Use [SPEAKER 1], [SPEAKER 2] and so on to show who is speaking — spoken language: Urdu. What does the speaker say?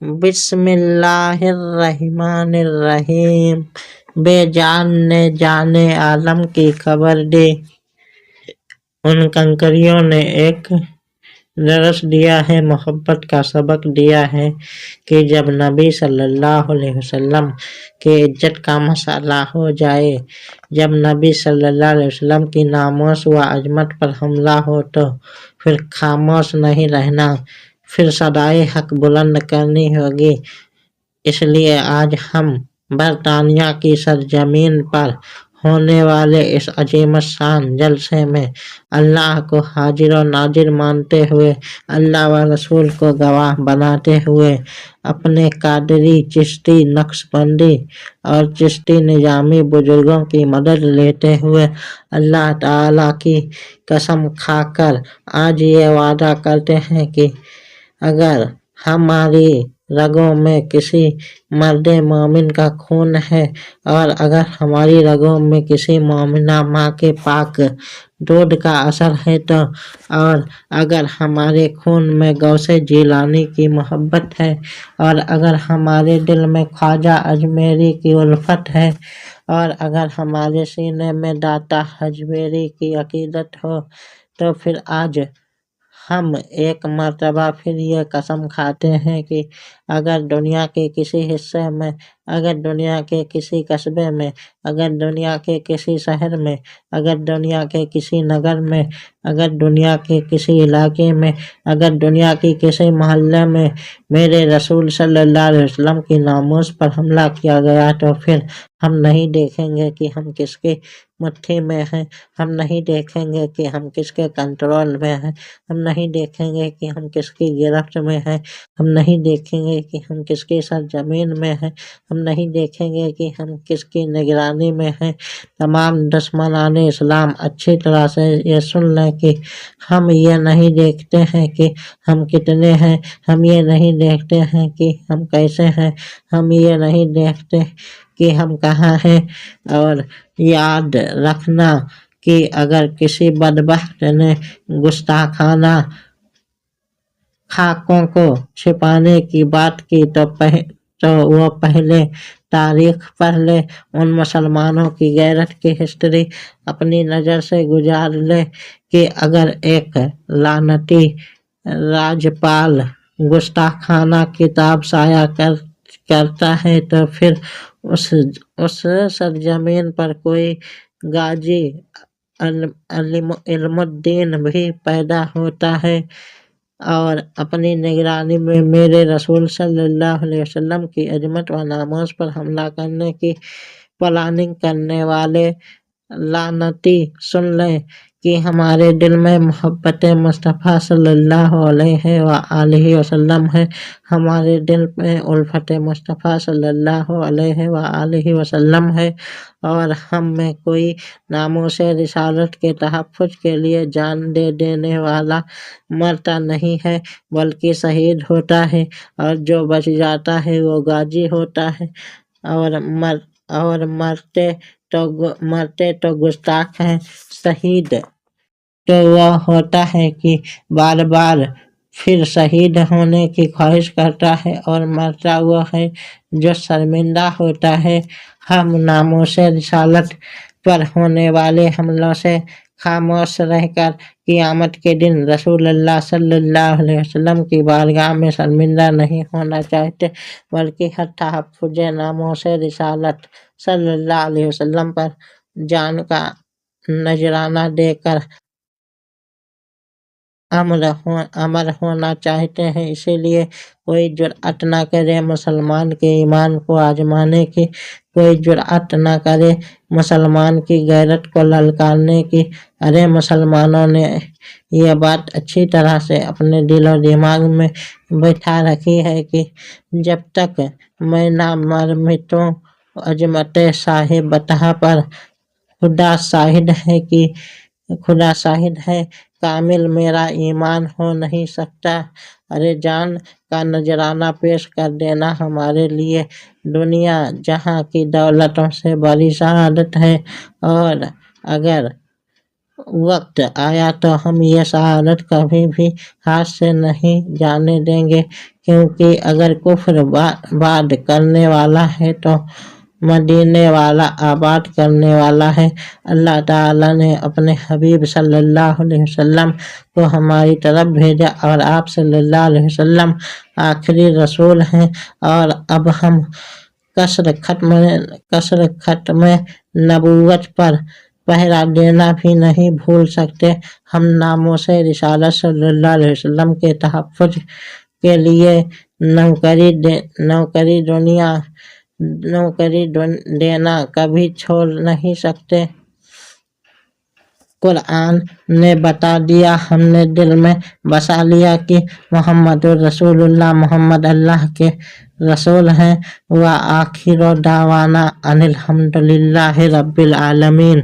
[SPEAKER 1] بسم اللہ الرحمن الرحیم۔ بے جان نے جانے عالم کی خبر دی، ان کنکریوں نے ایک درس دیا ہے، محبت کا سبق دیا ہے کہ جب نبی صلی اللہ علیہ وسلم کی عزت کا مسئلہ ہو جائے، جب نبی صلی اللہ علیہ وسلم کی ناموس و عظمت پر حملہ ہو تو پھر خاموش نہیں رہنا، پھر صدائے حق بلند کرنی ہوگی۔ اس لیے آج ہم برطانیہ کی سرزمین پر ہونے والے اس عظیم الشان جلسے میں اللہ کو حاضر و ناظر مانتے ہوئے، اللہ و رسول کو گواہ بناتے ہوئے، اپنے قادری، چشتی، نقشبندی اور چشتی نظامی بزرگوں کی مدد لیتے ہوئے اللہ تعالیٰ کی قسم کھا کر آج یہ وعدہ کرتے ہیں کہ اگر ہماری رگوں میں کسی مرد مومن کا خون ہے، اور اگر ہماری رگوں میں کسی مومنہ ماں کے پاک دودھ کا اثر ہے تو، اور اگر ہمارے خون میں غوث جیلانی کی محبت ہے، اور اگر ہمارے دل میں خواجہ اجمیری کی الفت ہے، اور اگر ہمارے سینے میں داتا حجویری کی عقیدت ہو، تو پھر آج ہم ایک مرتبہ پھر یہ قسم کھاتے ہیں کہ اگر دنیا کے کسی حصے میں، اگر دنیا کے کسی قصبے میں، اگر دنیا کے کسی شہر میں، اگر دنیا کے کسی نگر میں، اگر دنیا کے کسی علاقے میں، اگر دنیا کے کسی محلے میں میرے رسول صلی اللہ علیہ وسلم کی ناموس پر حملہ کیا گیا تو پھر ہم نہیں دیکھیں گے کہ ہم کس کی مٹھی میں ہیں، ہم نہیں دیکھیں گے کہ ہم کس کے کنٹرول میں ہیں، ہم نہیں دیکھیں گے کہ ہم کس کی گرفت میں ہیں، ہم نہیں دیکھیں گے کہ ہم کس کی سرزمین میں ہیں، ہم نہیں دیکھیں گے کہ ہم کس کی نگرانی میں ہیں۔ تمام دشمنان اسلام اچھی طرح سے یہ سن لیں کہ ہم یہ نہیں دیکھتے ہیں کہ ہم کتنے ہیں، ہم یہ نہیں دیکھتے ہیں کہ ہم کیسے ہیں، ہم یہ نہیں دیکھتے کہ ہم کہاں ہیں۔ اور یاد رکھنا کہ اگر کسی بدبخت نے گستاخانہ خاکوں کو چھپانے کی بات کی تو وہ پہلے تاریخ پڑھ لے، ان مسلمانوں کی غیرت کی ہسٹری اپنی نظر سے گزار لے کہ اگر ایک لعنتی راجپال گستاخانہ کتاب شائع کرتا ہے تو پھر اس سرزمین پر کوئی غازی علم الدین بھی پیدا ہوتا ہے اور اپنی نگرانی میں میرے رسول صلی اللہ علیہ وسلم کی عظمت و ناموس پر حملہ کرنے کی پلاننگ کرنے والے لعنتی سن لیں کہ ہمارے دل میں محبت مصطفیٰ صلی اللہ علیہ وآلہ وسلم ہے، ہمارے دل میں الفت مصطفیٰ صلی اللہ علیہ وآلہ وسلم ہے، اور ہم میں کوئی ناموس رسالت کے تحفظ کے لیے جان دے دینے والا مرتا نہیں ہے بلکہ شہید ہوتا ہے، اور جو بچ جاتا ہے وہ غازی ہوتا ہے، اور مرتے تو گستاخ ہیں، شہید تو وہ ہوتا ہے کہ بار بار پھر شہید ہونے کی خواہش کرتا ہے، اور مرتا وہ ہے جو شرمندہ ہوتا ہے۔ ہم ناموس رسالت پر ہونے والے حملوں سے خاموش رہ کر قیامت کے دن رسول اللہ صلی اللہ علیہ وسلم کی بارگاہ میں شرمندہ نہیں ہونا چاہتے، بلکہ ہر تحفظ ناموس رسالت صلی اللہ علیہ وسلم پر جان کا نذرانہ دے کر امر ہونا چاہتے ہیں۔ اسی لیے کوئی جرأت نہ کرے مسلمان کے ایمان کو آزمانے کی، کوئی جرأت نہ کرے مسلمان کی غیرت کو للکارنے کی۔ ارے مسلمانوں نے یہ بات اچھی طرح سے اپنے دل و دماغ میں بٹھا رکھی ہے کہ جب تک میں نہ مر مٹوں عظمت صاحبتہ پر خدا شاہد ہے کامل میرا ایمان ہو نہیں سکتا۔ ارے جان کا نذرانہ پیش کر دینا ہمارے لیے دنیا جہاں کی دولتوں سے بڑی سعادت ہے، اور اگر وقت آیا تو ہم یہ شہادت کبھی بھی ہاتھ سے نہیں جانے دیں گے، کیونکہ اگر کفر باد کرنے والا ہے تو مدینے والا آباد کرنے والا ہے۔ اللہ تعالیٰ نے اپنے حبیب صلی اللہ علیہ وسلم کو ہماری طرف بھیجا اور آپ صلی اللہ علیہ وسلم آخری رسول ہیں، اور اب ہم کسر ختم نبوت پر پہرا دینا بھی نہیں بھول سکتے۔ ہم ناموس رسالت صلی اللہ علیہ وسلم کے تحفظ کے لیے نوکری دینا کبھی چھوڑ نہیں سکتے۔ قرآن نے بتا دیا، ہم نے دل میں بسا لیا کہ محمد الرسول اللہ، محمد اللہ کے رسول ہیں۔ وآخر دعوانا ان الحمد للہ رب العالمین۔